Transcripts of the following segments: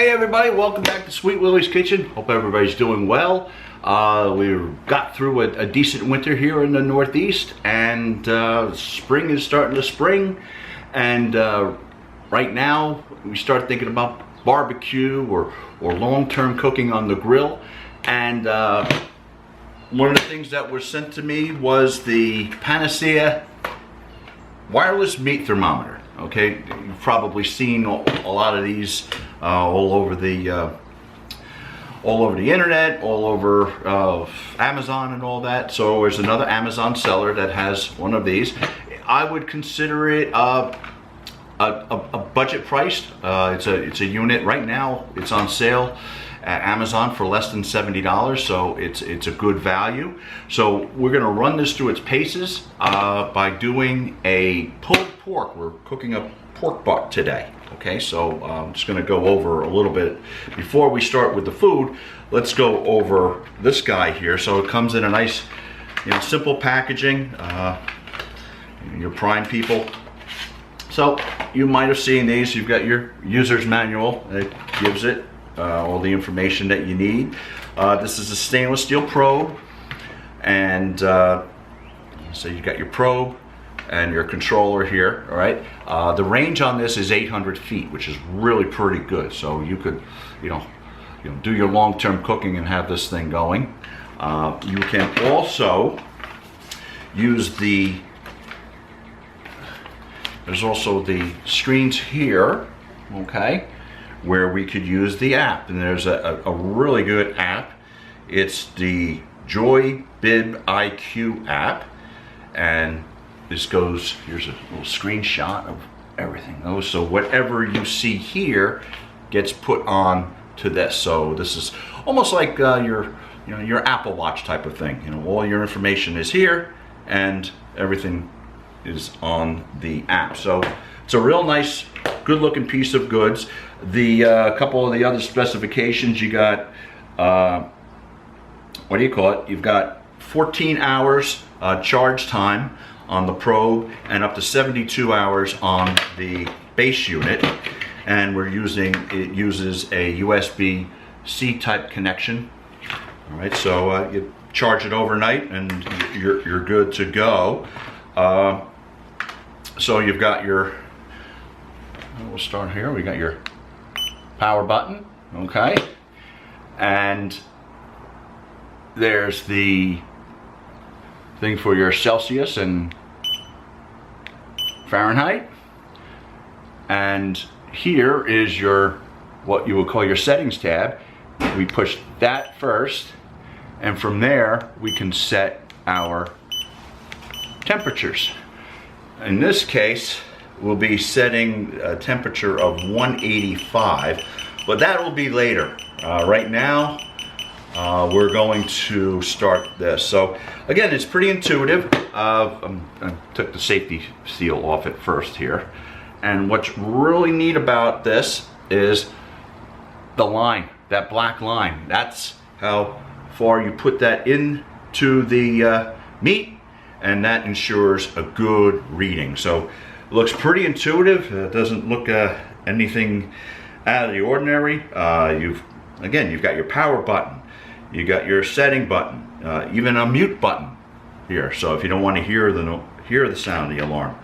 Hey everybody, welcome back to Sweet Willy's Kitchen. Hope everybody's doing well. We got through a decent winter here in the Northeast, and spring is starting to spring. And right now we start thinking about barbecue or long-term cooking on the grill. And one of the things that was sent to me was the Paneceia wireless meat thermometer. Okay, you've probably seen a lot of these all over the internet, all over Amazon and all that. So there's another Amazon seller that has one of these. I would consider it a budget priced. It's a unit right now. It's on sale at Amazon for less than $70, so it's a good value. So we're going to run this through its paces by doing a pulled pork. We're cooking a pork butt today. Okay, so I'm just going to go over a little bit before we start with the food. Let's go over this guy here. So it comes in a nice, simple packaging. Your Prime people. So you might have seen these. You've got your user's manual. It gives it all the information that you need. This is a stainless steel probe, and so you got your probe and your controller here. All right, the range on this is 800 feet, which is really pretty good. So you could, do your long-term cooking and have this thing going. You can also use there's also the screens here, okay, where we could use the app. And there's a really good app. It's the Joy Bib IQ app. And this goes, here's a little screenshot of everything. So whatever you see here gets put on to this. So this is almost like your Apple Watch type of thing. All your information is here and everything is on the app. So it's a real nice, good looking piece of goods. The couple of the other specifications, you got, what do you call it? You've got 14 hours charge time on the probe and up to 72 hours on the base unit. And it uses a USB-C type connection. All right, so you charge it overnight and you're good to go. So you've got your, we'll start here, we got your power button, okay, and there's the thing for your Celsius and Fahrenheit, and here is your, what you would call your settings tab. We push that first, and from there we can set our temperatures. In this case, we'll be setting a temperature of 185, but that will be later. Right now, we're going to start this. So again, it's pretty intuitive. I took the safety seal off it first here. And what's really neat about this is the line, that black line. That's how far you put that into the meat, and that ensures a good reading. So it looks pretty intuitive. It doesn't look anything out of the ordinary. You've got your power button, you got your setting button, even a mute button here. So if you don't want to hear the sound of the alarm,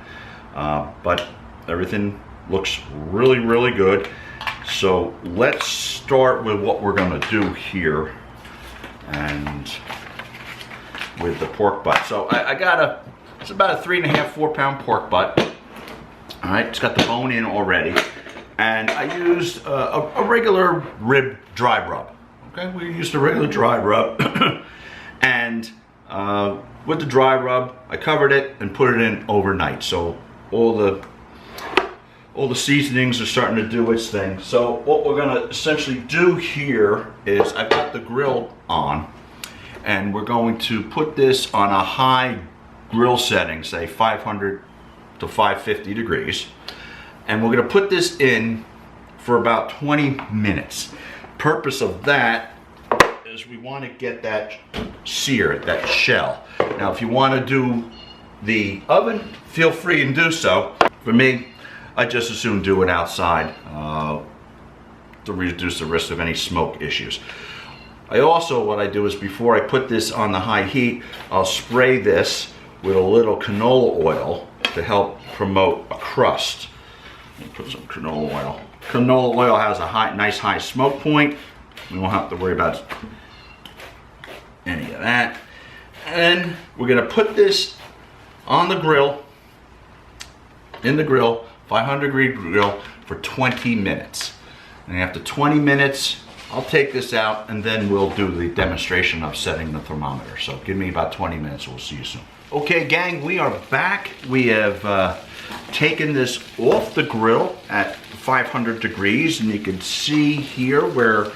but everything looks really, really good. So let's start with what we're going to do here, and with the pork butt. So I got it's about a 3.5, 4 pound pork butt. All right, it's got the bone in already. And I used a regular rib dry rub. Okay, we used a regular dry rub. And with the dry rub, I covered it and put it in overnight. So all the seasonings are starting to do its thing. So what we're gonna essentially do here is, I've got the grill on, and we're going to put this on a high grill setting, say 500 to 550 degrees. And we're gonna put this in for about 20 minutes. Purpose of that is we wanna get that sear, that shell. Now, if you wanna do the oven, feel free and do so. For me, I just as soon do it outside. to reduce the risk of any smoke issues. I also, what I do is before I put this on the high heat, I'll spray this with a little canola oil to help promote a crust. Let me put some canola oil. Canola oil has a nice high smoke point. We won't have to worry about any of that. And we're gonna put this on the grill, in the grill, 500-degree grill for 20 minutes. And after 20 minutes, I'll take this out and then we'll do the demonstration of setting the thermometer. So give me about 20 minutes, we'll see you soon. Okay gang, we are back. We have taken this off the grill at 500 degrees and you can see here where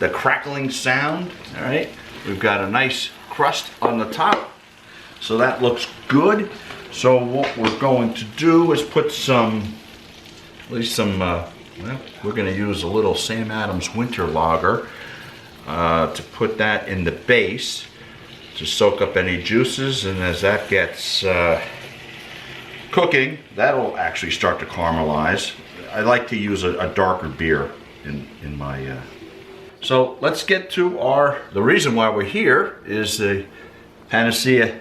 the crackling sound, all right? We've got a nice crust on the top, so that looks good. So what we're going to do is put some, at least some, well, we're going to use a little Sam Adams winter lager to put that in the base to soak up any juices, and as that gets cooking, that'll actually start to caramelize. I like to use a darker beer in my so let's get to the reason why we're here is the Paneceia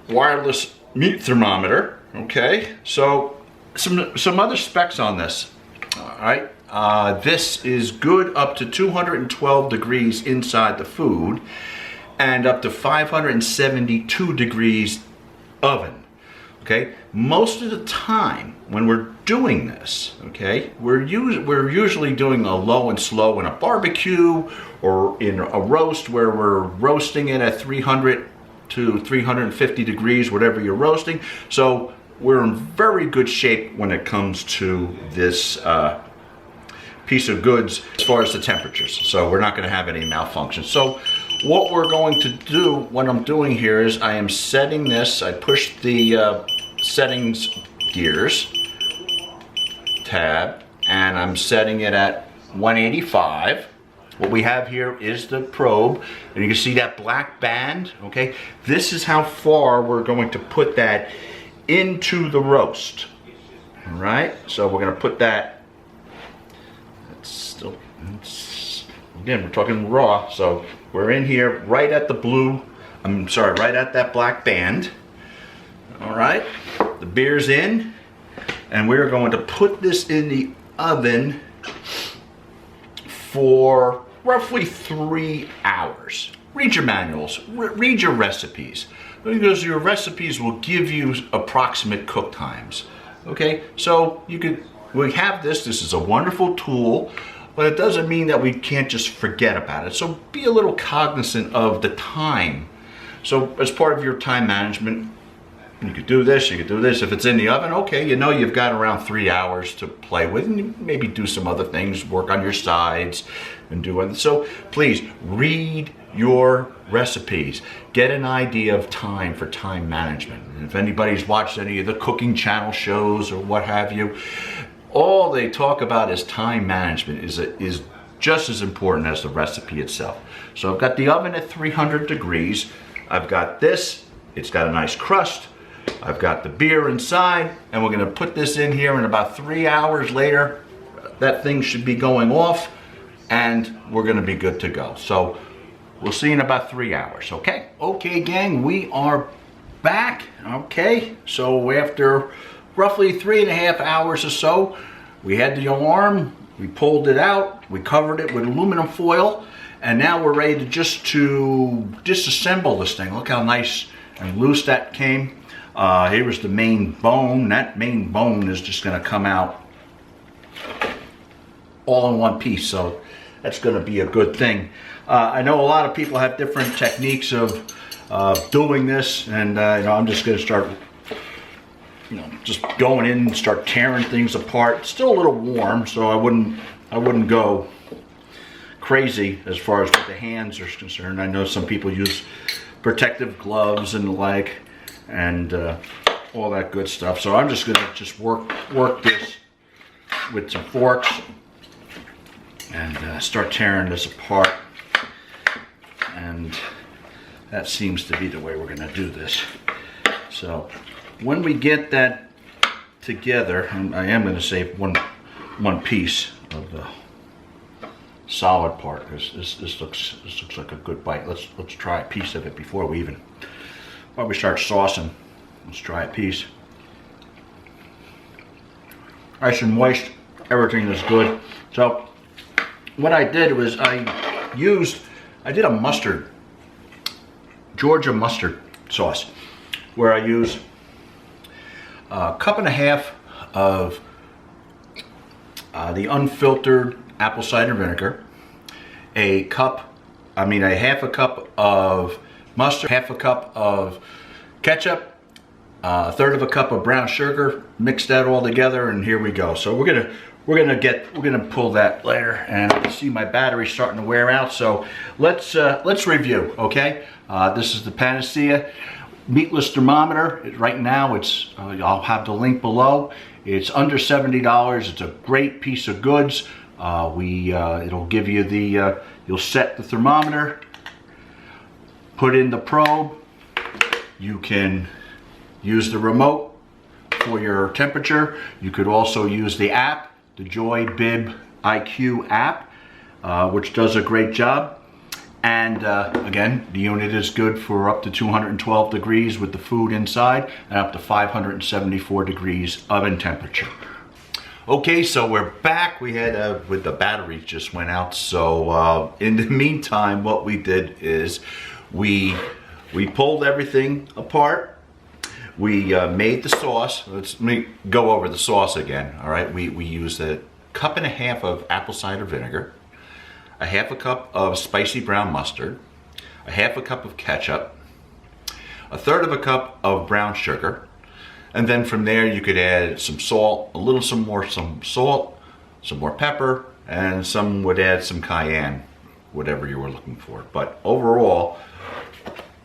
wireless meat thermometer. Okay, so some other specs on this. All right, this is good up to 212 degrees inside the food and up to 572 degrees oven. Okay, most of the time when we're doing this, okay, we're usually doing a low and slow in a barbecue or in a roast where we're roasting it at 300 to 350 degrees, whatever you're roasting. So we're in very good shape when it comes to this piece of goods as far as the temperatures. So we're not going to have any malfunctions. So what we're going to do, what I'm doing here is I am setting this, I push the settings gears tab and I'm setting it at 185. What we have here is the probe and you can see that black band, okay? This is how far we're going to put that into the roast, all right? So we're gonna put that, again, we're talking raw, so we're in here right at the blue, right at that black band. All right, the beer's in, and we're going to put this in the oven for roughly 3 hours. Read your manuals, read your recipes, because your recipes will give you approximate cook times. Okay, so we have this is a wonderful tool, but it doesn't mean that we can't just forget about it. So be a little cognizant of the time. So as part of your time management, you could do this, you could do this. If it's in the oven, okay, you know you've got around 3 hours to play with, and you maybe do some other things, work on your sides, and do other. So please read your recipes. Get an idea of time for time management. And if anybody's watched any of the cooking channel shows or what have you, all they talk about is time management is just as important as the recipe itself. So I've got the oven at 300 degrees. I've got this, it's got a nice crust. I've got the beer inside, and we're gonna put this in here, and about 3 hours later, that thing should be going off, and we're gonna be good to go. So we'll see in about 3 hours, okay? Okay, gang, we are back, okay? So after roughly 3.5 hours or so, we had the alarm, we pulled it out, we covered it with aluminum foil, and now we're ready to to disassemble this thing. Look how nice and loose that came. Here was the main bone. That main bone is just going to come out all in one piece, so that's going to be a good thing. I know a lot of people have different techniques of doing this, and I'm just going to start just going in and start tearing things apart. It's still a little warm, so I wouldn't go crazy as far as what the hands are concerned. I know some people use protective gloves and the like, and all that good stuff. So I'm just gonna work this with some forks and start tearing this apart. And that seems to be the way we're gonna do this. So when we get that together, and I am gonna save one piece, of the solid part. This looks like a good bite. Let's try a piece of it before we start saucing. Let's try a piece. Nice and moist. Everything is good. So what I did was I did a mustard, Georgia mustard sauce, where I use a cup and a half of the unfiltered apple cider vinegar, a half a cup of mustard, half a cup of ketchup, a third of a cup of brown sugar. Mix that all together, and here we go. So we're gonna pull that later, and I see my battery starting to wear out. So let's review. Okay, this is the Paneceia meatless thermometer. Right now, I'll have the link below. It's under $70. It's a great piece of goods. It'll give you you'll set the thermometer, put in the probe. You can use the remote for your temperature. You could also use the app, the Joy Bib IQ app, which does a great job. And again, the unit is good for up to 212 degrees with the food inside, and up to 574 degrees oven temperature. Okay, so we're back. We had with the batteries just went out. So in the meantime, what we did is we pulled everything apart. We made the sauce. Let me go over the sauce again. All right, we used a cup and a half of apple cider vinegar, a half a cup of spicy brown mustard, a half a cup of ketchup, a third of a cup of brown sugar, and then from there you could add some salt, some salt, some more pepper, and some would add some cayenne, whatever you were looking for. But overall,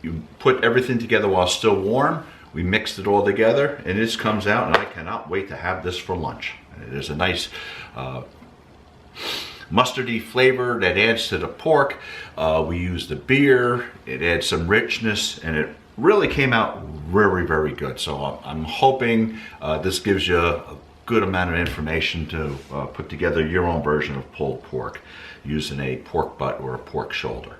you put everything together while still warm. We mixed it all together, and this comes out, and I cannot wait to have this for lunch. It is a nice mustardy flavor that adds to the pork. We used the beer. It adds some richness, and it really came out very, very good. So I'm hoping this gives you a good amount of information to put together your own version of pulled pork using a pork butt or a pork shoulder.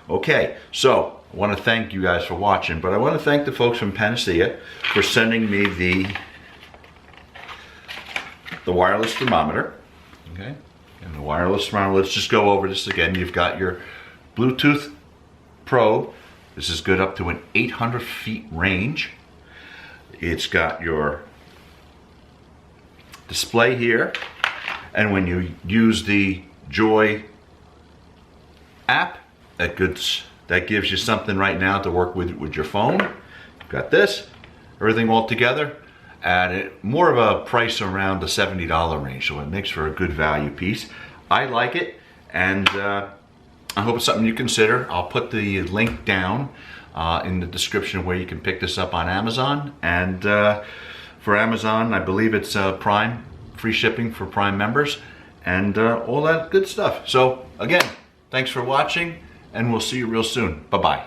Okay, so I want to thank you guys for watching, but I want to thank the folks from Paneceia for sending me the wireless thermometer. Okay, and the wireless thermometer, let's just go over this again. You've got your Bluetooth probe. This is good up to an 800 feet range. It's got your display here, and when you use the Joy app, that gives you something right now to work with your phone. You've got this, everything all together, and more of a price around the $70 range, so it makes for a good value piece. I like it, and I hope it's something you consider. I'll put the link down in the description where you can pick this up on Amazon. And for Amazon, I believe it's Prime, free shipping for Prime members, and all that good stuff. So again, thanks for watching, and we'll see you real soon. Bye-bye.